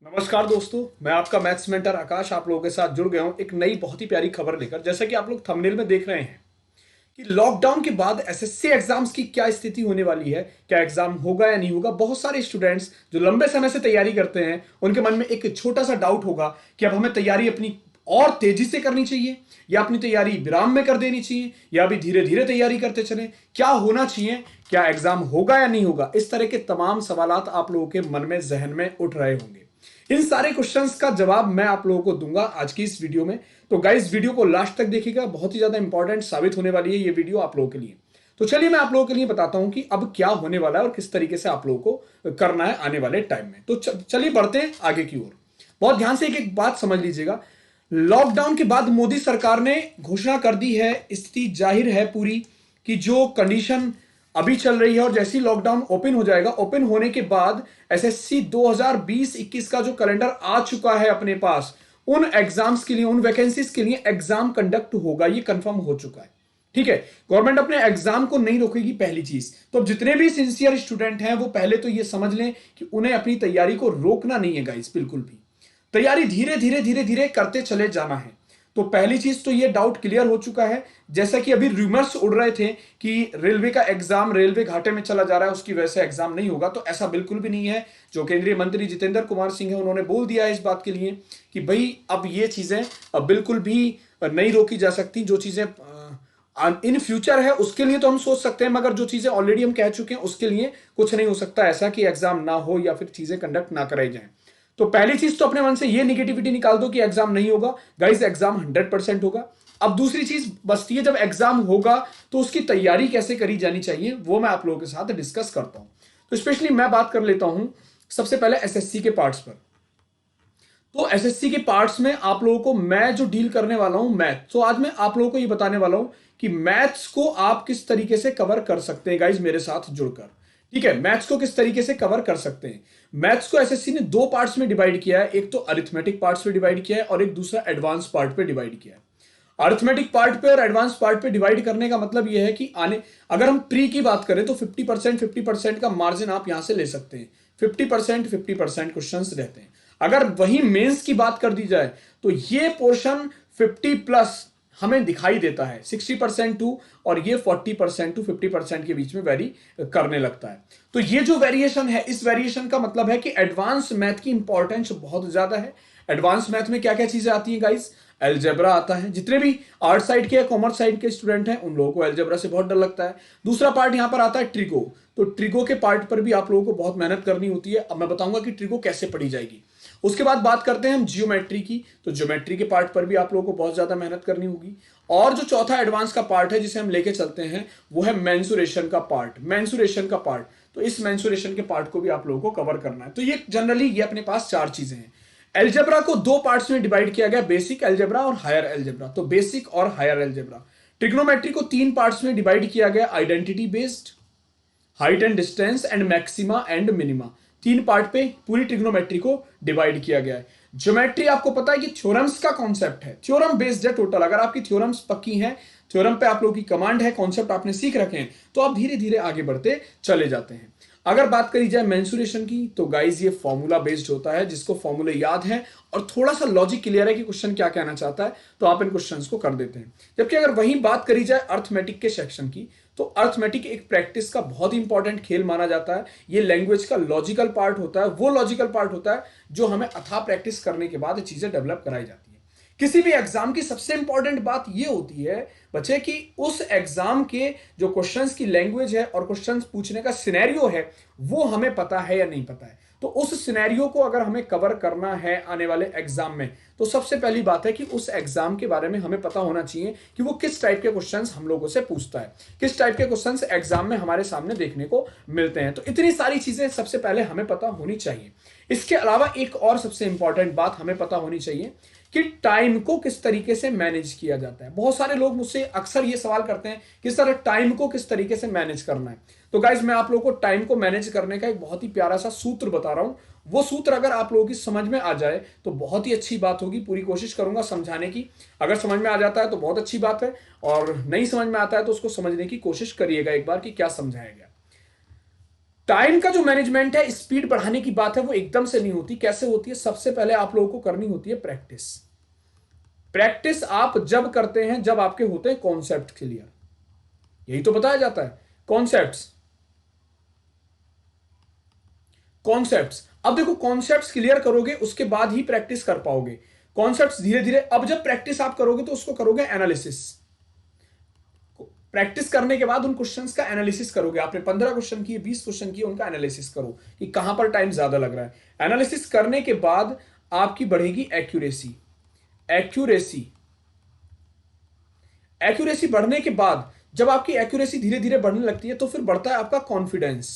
नमस्कार दोस्तों, मैं आपका मैथ्स मेंटर आकाश आप लोगों के साथ जुड़ गया हूं एक नई बहुत ही प्यारी खबर लेकर। जैसा कि आप लोग थंबनेल में देख रहे हैं कि लॉकडाउन के बाद एसएससी एग्जाम्स की क्या स्थिति होने वाली है, क्या एग्जाम होगा या नहीं होगा। बहुत सारे स्टूडेंट्स जो लंबे समय से तैयारी करते हैं उनके मन में एक छोटा सा डाउट होगा कि अब हमें तैयारी अपनी और तेजी से करनी चाहिए या अपनी तैयारी विराम में कर देनी चाहिए या अभी धीरे धीरे तैयारी करते चलें, क्या होना चाहिए, क्या एग्जाम होगा या नहीं होगा। इस तरह के तमाम सवालात आप लोगों के मन में जहन में उठ रहे होंगे। इन सारे क्वेश्चंस का जवाब मैं आप लोगों को दूंगा आज की इस वीडियो में। तो गाइस वीडियो को लास्ट तक देखिएगा, बहुत ही ज्यादा इंपॉर्टेंट साबित होने वाली है ये वीडियो आप लोगों के लिए। तो चलिए मैं आप लोगों के लिए बताता हूं कि अब क्या होने वाला है और किस तरीके से आप लोगों को करना है आने वाले टाइम में। तो चलिए बढ़ते हैं आगे की ओर। बहुत ध्यान से एक एक बात समझ लीजिएगा। लॉकडाउन के बाद मोदी सरकार ने घोषणा कर दी है, स्थिति जाहिर है पूरी, कि जो कंडीशन अभी चल रही है और जैसे ही लॉकडाउन ओपन हो जाएगा, ओपन होने के बाद एसएससी 2020-21 का जो कैलेंडर आ चुका है अपने पास, उन एग्जाम्स के लिए, उन वैकेंसीज के लिए एग्जाम कंडक्ट होगा, ये कंफर्म हो चुका है। ठीक है, गवर्नमेंट अपने एग्जाम को नहीं रोकेगी, पहली चीज। तो अब जितने भी सिंसियर स्टूडेंट हैं वो पहले तो ये समझ लें कि उन्हें अपनी तैयारी को रोकना नहीं है गाइस, बिल्कुल भी। तैयारी धीरे धीरे धीरे धीरे करते चले जाना है। तो पहली चीज तो ये डाउट क्लियर हो चुका है। जैसा कि अभी रूमर्स उड़ रहे थे कि रेलवे का एग्जाम रेलवे घाटे में चला जा रहा है, उसकी वजह से एग्जाम नहीं होगा, तो ऐसा बिल्कुल भी नहीं है। जो केंद्रीय मंत्री जितेंद्र कुमार सिंह है उन्होंने बोल दिया है इस बात के लिए कि भाई अब ये चीजें अब बिल्कुल भी नहीं रोकी जा सकती। जो चीजें इन फ्यूचर है उसके लिए तो हम सोच सकते हैं, मगर जो चीजें ऑलरेडी हम कह चुके हैं उसके लिए कुछ नहीं हो सकता ऐसा कि एग्जाम ना हो या फिर चीजें कंडक्ट ना कराई जाए। तो पहली चीज तो अपने मन से ये निगेटिविटी निकाल दो कि एग्जाम नहीं होगा। गाइस एग्जाम 100% होगा। अब दूसरी चीज बचती है, जब एग्जाम होगा तो उसकी तैयारी कैसे करी जानी चाहिए वो मैं आप लोगों के साथ डिस्कस करता हूं। तो स्पेशली मैं बात कर लेता हूं सबसे पहले एसएससी के पार्ट्स पर। तो एसएससी के पार्ट्स में आप लोगों को मैं जो डील करने वाला हूं मैथ, तो आज मैं आप लोगों को ये बताने वाला हूं कि मैथ्स को आप किस तरीके से कवर कर सकते हैं गाइज मेरे साथ जुड़कर। ठीक है, मैथ्स को किस तरीके से कवर कर सकते हैं। मैथ्स को एसएससी ने दो पार्ट्स में डिवाइड किया है, एक तो अरिथमेटिक पार्ट्स में डिवाइड किया है और एक दूसरा एडवांस पार्ट पे डिवाइड किया है। अरिथमेटिक पार्ट पे और एडवांस पार्ट पे डिवाइड करने का मतलब यह है कि आने अगर हम प्री की बात करें तो 50% का मार्जिन आप यहां से ले सकते हैं। 50% क्वेश्चन रहते हैं। अगर वही मेंस की बात कर दी जाए तो ये पोर्शन 50+ हमें दिखाई देता है, 60% टू और ये 40% टू 50% के बीच में वेरी करने लगता है। तो ये जो वेरिएशन है, इस वेरिएशन का मतलब है कि एडवांस मैथ की इंपॉर्टेंस बहुत ज्यादा है। एडवांस मैथ में क्या क्या चीजें आती हैं गाइस? एलजेब्रा आता है। जितने भी आर्ट साइड के या कॉमर्स साइड के स्टूडेंट हैं उन लोगों को एलजेब्रा से बहुत डर लगता है। दूसरा पार्ट यहां पर आता है ट्रिगो। तो ट्रिगो के पार्ट पर भी आप लोगों को बहुत मेहनत करनी होती है। अब मैं बताऊंगा कि ट्रिगो कैसे पढ़ी जाएगी। उसके बाद बात करते हैं हम जियोमेट्री की। तो ज्योमेट्री के पार्ट पर भी आप लोगों को बहुत ज्यादा मेहनत करनी होगी। और जो चौथा एडवांस का पार्ट है जिसे हम लेके चलते हैं वो है मेंसुरेशन का पार्ट। मेंसुरेशन का पार्ट, तो इस मेंसुरेशन के पार्ट को भी आप लोगों को कवर करना है। तो ये जनरली ये अपने पास चार चीजें हैं। एल्जेब्रा को दो पार्ट्स में डिवाइड किया गया, बेसिक एल्जेब्रा और हायर एल्जेब्रा। तो बेसिक और हायर एल्जेब्रा। ट्रिग्नोमेट्री को तीन पार्ट्स में डिवाइड किया गया, identity based, height and distance and maxima and minima. तीन पार्ट पे पूरी ट्रिग्नोमेट्री को डिवाइड किया गया है। ज्योमेट्री आपको पता है कि थ्योरम्स का कॉन्सेप्ट है, थ्योरम बेस्ड है टोटल। अगर आपकी थ्योरम्स पक्की हैं, थ्योरम पे आप लोगों की कमांड है, कॉन्सेप्ट आपने सीख रखे हैं, तो आप धीरे धीरे आगे बढ़ते चले जाते हैं। अगर बात करी जाए मेंसुरेशन की तो गाइज ये फॉर्मूला बेस्ड होता है, जिसको फॉर्मूले याद है और थोड़ा सा लॉजिक क्लियर है कि क्वेश्चन क्या कहना चाहता है, तो आप इन क्वेश्चंस को कर देते हैं। जबकि अगर वही बात करी जाए अर्थमेटिक के सेक्शन की, तो अर्थमेटिक एक प्रैक्टिस का बहुत इंपॉर्टेंट खेल माना जाता है। ये लैंग्वेज का लॉजिकल पार्ट होता है, वो लॉजिकल पार्ट होता है जो हमें अथाह प्रैक्टिस करने के बाद चीजें डेवलप कराई जाती है। किसी भी एग्जाम की सबसे इंपॉर्टेंट बात यह होती है बच्चे कि उस एग्जाम के जो क्वेश्चंस की लैंग्वेज है और क्वेश्चंस पूछने का सिनेरियो है वो हमें पता है या नहीं पता है। तो उस सिनेरियो को अगर हमें कवर करना है आने वाले एग्जाम में, तो सबसे पहली बात है कि उस एग्जाम के बारे में हमें पता होना चाहिए कि वो किस टाइप के क्वेश्चंस हम लोगों से पूछता है, किस टाइप के क्वेश्चंस एग्जाम में हमारे सामने देखने को मिलते हैं। तो इतनी सारी चीजें सबसे पहले हमें पता होनी चाहिए। इसके अलावा एक और सबसे इंपॉर्टेंट बात हमें पता होनी चाहिए कि टाइम को किस तरीके से मैनेज किया जाता है। बहुत सारे लोग मुझसे अक्सर ये सवाल करते हैं कि सर टाइम को किस तरीके से मैनेज करना है। तो गाइज मैं आप लोगों को टाइम को मैनेज करने का एक बहुत ही प्यारा सा सूत्र बता रहा हूं। वो सूत्र अगर आप लोगों की समझ में आ जाए तो बहुत ही अच्छी बात होगी। पूरी कोशिश करूंगा समझाने की। अगर समझ में आ जाता है तो बहुत अच्छी बात है, और नहीं समझ में आता है तो उसको समझने की कोशिश करिएगा एक बार कि क्या समझाया गया। टाइम का जो मैनेजमेंट है, स्पीड बढ़ाने की बात है, वो एकदम से नहीं होती। कैसे होती है? सबसे पहले आप लोगों को करनी होती है प्रैक्टिस। प्रैक्टिस आप जब करते हैं जब आपके होते हैं कॉन्सेप्ट क्लियर। यही तो बताया जाता है, कॉन्सेप्ट्स। कॉन्सेप्ट्स, अब देखो कॉन्सेप्ट्स क्लियर करोगे उसके बाद ही प्रैक्टिस कर पाओगे। कॉन्सेप्ट्स धीरे धीरे, अब जब प्रैक्टिस आप करोगे तो उसको करोगे एनालिसिस। प्रैक्टिस करने के बाद उन क्वेश्चंस का एनालिसिस करोगे। आपने 15 क्वेश्चन किए, 20 क्वेश्चन किए, उनका एनालिसिस करो कि कहां पर टाइम ज्यादा लग रहा है। एनालिसिस करने के बाद आपकी बढ़ेगी एक्यूरेसी। एक्यूरेसी, एक्यूरेसी बढ़ने के बाद जब आपकी एक्यूरेसी धीरे धीरे बढ़ने लगती है तो फिर बढ़ता है आपका कॉन्फिडेंस।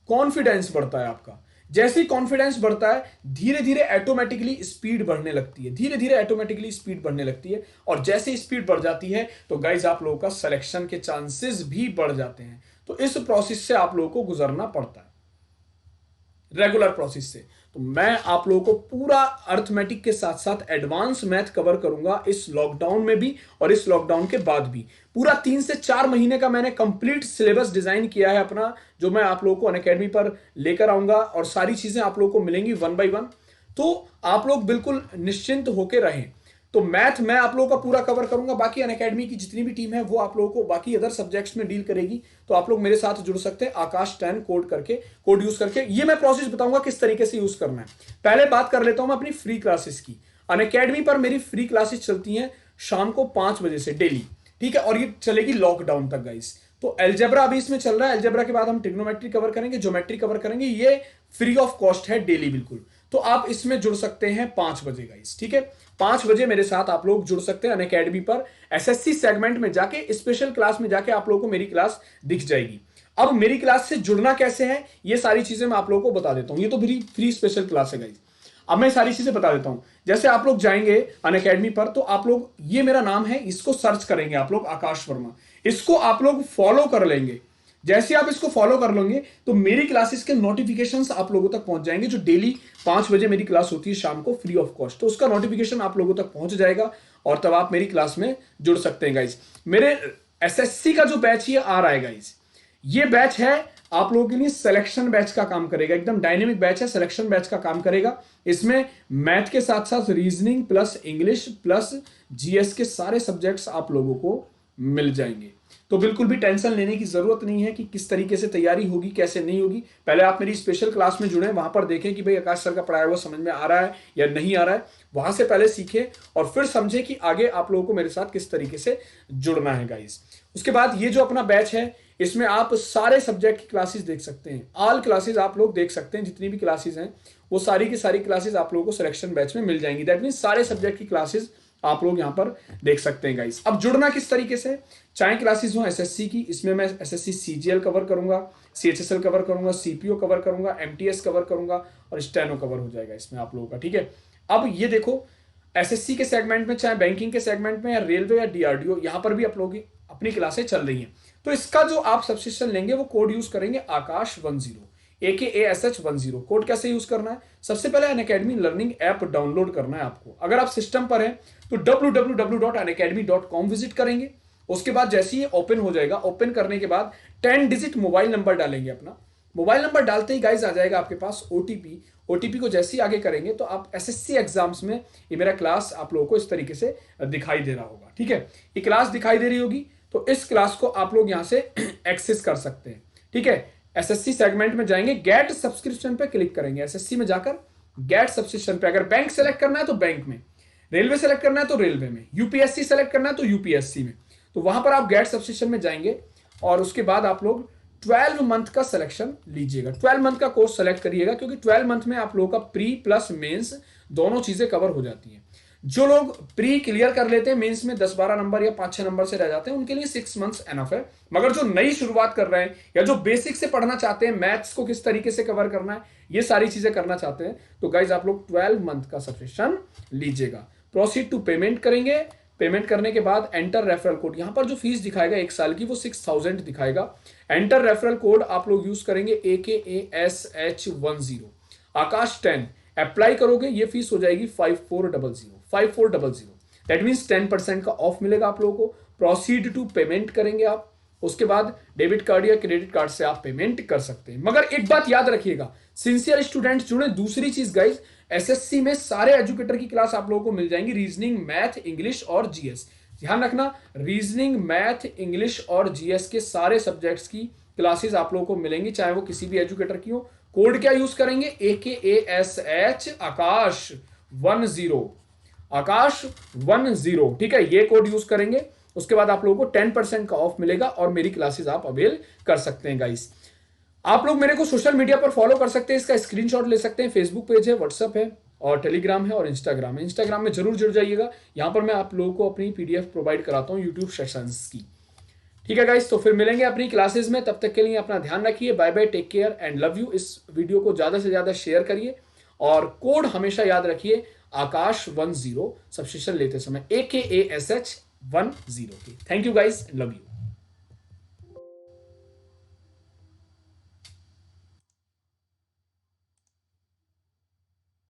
कॉन्फिडेंस बढ़ता है आपका। जैसे ही कॉन्फिडेंस बढ़ता है धीरे धीरे ऑटोमेटिकली स्पीड बढ़ने लगती है। धीरे धीरे ऑटोमेटिकली स्पीड बढ़ने लगती है। और जैसे ही स्पीड बढ़ जाती है तो गाइज आप लोगों का सिलेक्शन के चांसेस भी बढ़ जाते हैं। तो इस प्रोसेस से आप लोगों को गुजरना पड़ता है, रेगुलर प्रोसेस से। तो मैं आप लोगों को पूरा अर्थमेटिक के साथ साथ एडवांस मैथ कवर करूंगा इस लॉकडाउन में भी और इस लॉकडाउन के बाद भी। पूरा 3 से 4 महीने का मैंने कंप्लीट सिलेबस डिजाइन किया है अपना, जो मैं आप लोगों को अनअकैडमी पर लेकर आऊंगा और सारी चीजें आप लोगों को मिलेंगी 1 बाय 1। तो आप लोग बिल्कुल निश्चिंत होकर रहें। तो मैथ मैं आप लोगों का पूरा कवर करूंगा, बाकी अनअकैडमी की जितनी भी टीम है वो आप लोगों को बाकी अदर सब्जेक्ट्स में डील करेगी। तो आप लोग मेरे साथ जुड़ सकते हैं आकाश 10 कोड करके, कोड यूज करके। ये मैं प्रोसेस बताऊंगा किस तरीके से यूज करना है। पहले बात कर लेता हूं मैं अपनी फ्री क्लासेस की। अनअकैडमी पर मेरी फ्री क्लासेस चलती हैं शाम को 5 बजे से डेली, ठीक है, और ये चलेगी लॉकडाउन तक गाइस। तो एल्जेब्रा अभी इसमें चल रहा है। एल्जेब्रा के बाद हम ट्रिग्नोमेट्री कवर करेंगे, ज्योमेट्री कवर करेंगे। ये फ्री ऑफ कॉस्ट है डेली बिल्कुल। तो आप इसमें जुड़ सकते हैं 5 बजे गाइस, ठीक है। 5 बजे मेरे साथ आप लोग जुड़ सकते हैं अनअकैडमी पर। एसएससी सेगमेंट में जाके, स्पेशल क्लास में जाके आप लोगों को मेरी क्लास दिख जाएगी। अब मेरी क्लास से जुड़ना कैसे है ये सारी चीजें मैं आप लोगों को बता देता हूं। ये तो मेरी फ्री स्पेशल क्लास है गाइस। अब मैं सारी चीजें बता देता हूं। जैसे आप लोग जाएंगे अनअकैडमी पर तो आप लोग, ये मेरा नाम है, इसको सर्च करेंगे आप लोग, आकाश वर्मा। इसको आप लोग फॉलो कर लेंगे। जैसे आप इसको फॉलो कर लेंगे तो मेरी क्लासेस के नोटिफिकेशंस आप लोगों तक पहुंच जाएंगे। जो डेली 5 बजे मेरी क्लास होती है शाम को फ्री ऑफ कॉस्ट, तो उसका नोटिफिकेशन आप लोगों तक पहुंच जाएगा और तब आप मेरी क्लास में जुड़ सकते हैं गाइज। मेरे एसएससी का जो बैच ये आ रहा है गाइज, ये बैच है आप लोगों के लिए सिलेक्शन बैच का काम करेगा। एकदम डायनेमिक बैच है, सिलेक्शन बैच का काम करेगा। इसमें मैथ के साथ साथ reasoning plus English plus GS के सारे सब्जेक्ट्स आप लोगों को मिल जाएंगे। तो बिल्कुल भी टेंशन लेने की जरूरत नहीं है कि किस तरीके से तैयारी होगी कैसे नहीं होगी। पहले आप मेरी स्पेशल क्लास में जुड़े, वहां पर देखें कि भाई आकाश सर का पढ़ाया हुआ समझ में आ रहा है या नहीं आ रहा है। वहां से पहले सीखें और फिर समझें कि आगे आप लोगों को मेरे साथ किस तरीके से जुड़ना है गाइस। उसके बाद ये जो अपना बैच है इसमें आप सारे सब्जेक्ट की क्लासेस देख सकते हैं। ऑल क्लासेस आप लोग देख सकते हैं, जितनी भी क्लासेस हैं वो सारी की सारी क्लासेस आप लोगों को सिलेक्शन बैच में मिल जाएंगी। दैट मीन्स सारे सब्जेक्ट की क्लासेस आप लोग यहां पर देख सकते हैं गाइस। अब जुड़ना किस तरीके से, चाहे क्लासेस हो एसएससी की, इसमें मैं एसएससी सीजीएल कवर करूंगा, सीएचएसएल कवर करूंगा, सीपीओ कवर करूंगा, एमटीएस कवर करूंगा और स्टेनो कवर हो जाएगा इसमें आप लोगों का, ठीक है। अब ये देखो एसएससी के सेगमेंट में, चाहे बैंकिंग के सेगमेंट में या रेलवे या डीआरडीओ, यहां पर भी आप लोगों की अपनी क्लासें चल रही हैं। तो इसका जो आप सब्सक्रिप्शन लेंगे वो कोड यूज करेंगे आकाश10, AKASH10। कोड कैसे यूज करना है, सबसे पहले अनअकैडमी लर्निंग ऐप डाउनलोड करना है आपको। अगर आप सिस्टम पर हैं तो www.unacademy.com विजिट करेंगे। उसके बाद जैसे ही ओपन हो जाएगा, ओपन करने के बाद 10 डिजिट मोबाइल नंबर डालेंगे अपना। मोबाइल नंबर डालते ही गाइस आ जाएगा आपके पास ओटीपी। ओटीपी को जैसे ही आगे करेंगे तो आप एसएससी एग्जाम्स में ये मेरा क्लास आप लोगों को इस तरीके से दिखाई दे रहा होगा, ठीक है। ये क्लास दिखाई दे रही होगी तो इस क्लास को आप लोग यहां से एक्सेस कर सकते हैं, ठीक है। एसएससी सेगमेंट में जाएंगे, गेट सब्सक्रिप्शन पे क्लिक करेंगे। एसएससी में जाकर गेट सब्सक्रिप्शन पे, अगर बैंक सेलेक्ट करना है तो बैंक में, रेलवे सेलेक्ट करना है तो रेलवे में, यूपीएससी सेलेक्ट करना है तो यूपीएससी में। तो वहां पर आप गेट सब्सक्रिप्शन में जाएंगे और उसके बाद आप लोग 12 मंथ का सिलेक्शन लीजिएगा। 12 मंथ का कोर्स सेलेक्ट करिएगा क्योंकि 12 मंथ में आप लोगों का प्री प्लस मेंस दोनों चीजें कवर हो जाती हैं। जो लोग प्री क्लियर कर लेते हैं, मेंस में 10-12 नंबर या 5-6 नंबर से रह जाते हैं, उनके लिए 6 मंथ्स एनफ है। मगर जो नई शुरुआत कर रहे हैं या जो बेसिक से पढ़ना चाहते हैं, मैथ्स को किस तरीके से कवर करना है, ये सारी चीजें करना चाहते हैं, तो गाइज आप लोग 12 मंथ का सब्सक्रिप्शन लीजिएगा। प्रोसीड टू पेमेंट करेंगे। पेमेंट करने के बाद एंटर रेफरल कोड, यहां पर जो फीस दिखाएगा 1 साल की वो 6000 दिखाएगा। एंटर रेफरल कोड आप लोग यूज करेंगे AKASH10 आकाश10। अप्लाई करोगे ये फीस हो जाएगी 5400 दैट मीन्स 10% का ऑफ मिलेगा आप लोगों को। प्रोसीड टू पेमेंट करेंगे आप। उसके बाद डेबिट कार्ड या क्रेडिट कार्ड से आप पेमेंट कर सकते हैं। मगर एक बात याद रखिएगा, सिंसियर स्टूडेंट्स जुड़े। दूसरी चीज गाइज, एसएससी में सारे एजुकेटर की क्लास आप लोगों को मिल जाएंगी, रीजनिंग, मैथ, इंग्लिश और जीएस। ध्यान रखना, रीजनिंग, मैथ, इंग्लिश और जीएस के सारे सब्जेक्ट्स की क्लासेस आप लोगों को मिलेंगी, चाहे वो किसी भी एजुकेटर की हो। कोड क्या यूज करेंगे? AKASH आकाश 10, आकाश 10, ठीक है, ये कोड यूज करेंगे। उसके बाद आप लोगों को 10% का ऑफ मिलेगा और मेरी क्लासेस आप अवेल कर सकते हैं गाइस। आप लोग मेरे को सोशल मीडिया पर फॉलो कर सकते हैं, इसका स्क्रीनशॉट ले सकते हैं। फेसबुक पेज है, व्हाट्सअप है और टेलीग्राम है और इंस्टाग्राम है। इंस्टाग्राम में जरूर जुड़ जाइएगा, यहां पर मैं आप लोगों को अपनी पीडीएफ प्रोवाइड कराता हूं यूट्यूब सेशंस की। ठीक है गाइस, तो फिर मिलेंगे अपनी क्लासेस में, तब तक के लिए अपना ध्यान रखिए। Bye bye, take care and love you. इस वीडियो को ज्यादा से ज्यादा शेयर करिए और कोड हमेशा याद रखिए, आकाश 10, सब्सक्रिप्शन लेते समय AKASH 10 के। Thank you guys, love you.